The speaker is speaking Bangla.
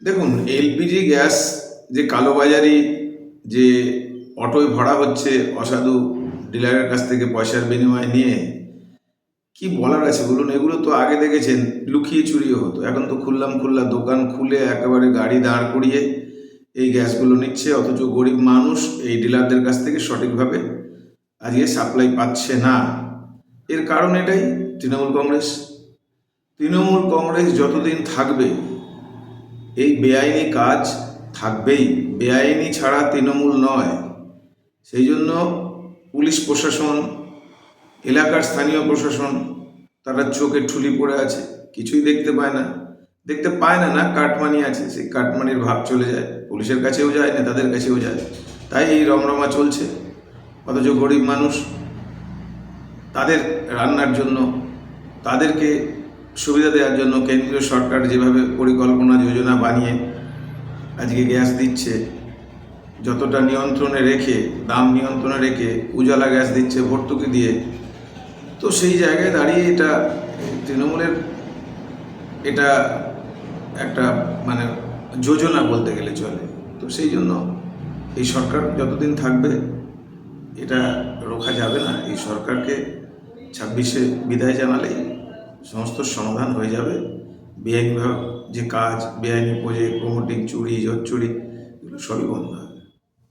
দেখুন, এলপিজি গ্যাস যে কালোবাজারি, যে অটোয় ভরা হচ্ছে অসাধু ডিলারের কাছ থেকে পয়সার বিনিময়ে নিয়ে, কি বলার আছে বলুন? এগুলো তো আগে দেখেছেন লুকিয়ে চুরিও হতো। এখন তো খুল্লাম খুল্লা দোকান খুলে একেবারে গাড়ি দাঁড় করিয়ে এই গ্যাসগুলো নিচ্ছে, অথচ গরিব মানুষ এই ডিলারদের কাছ থেকে সঠিকভাবে আজকে সাপ্লাই পাচ্ছে না। এর কারণ এটাই, তৃণমূল কংগ্রেস। তৃণমূল কংগ্রেস যতদিন থাকবে এই বেআইনি কাজ থাকবেই। বেআইনি ছাড়া তৃণমূল নয়। সেই জন্য পুলিশ প্রশাসন, এলাকার স্থানীয় প্রশাসন, তারা চোখে ঠুলি পড়ে আছে, কিছুই দেখতে পায় না। দেখতে পায় না, কাটমানি আছে, সেই কাটমানির ভাব চলে যায়, পুলিশের কাছেও যায়, নেতাদের কাছেও যায়। তাই এই রমরমা চলছে। অথচ গরিব মানুষ, তাদের রান্নার জন্য, তাদেরকে সুবিধা দেওয়ার জন্য কেন্দ্রীয় সরকার যেভাবে পরিকল্পনা যোজনা বানিয়ে আজকে গ্যাস দিচ্ছে, যতটা নিয়ন্ত্রণে রেখে, দাম নিয়ন্ত্রণে রেখে উজালা গ্যাস দিচ্ছে ভর্তুকি দিয়ে, তো সেই জায়গায় দাঁড়িয়ে এটা তৃণমূলের, এটা একটা মানে যোজনা বলতে গেলে চলে। তো সেই জন্য এই সরকার যতদিন থাকবে এটা রোখা যাবে না। এই সরকারকে 26-এ বিদায় জানালেই সমস্ত সমাধান হয়ে যাবে। বেআইনিভাবে যে কাজ, বেআইনি প্রজেক্ট, প্রমোটিং, চুরি, জোর চুরি, এগুলো সবই বন্ধ হবে।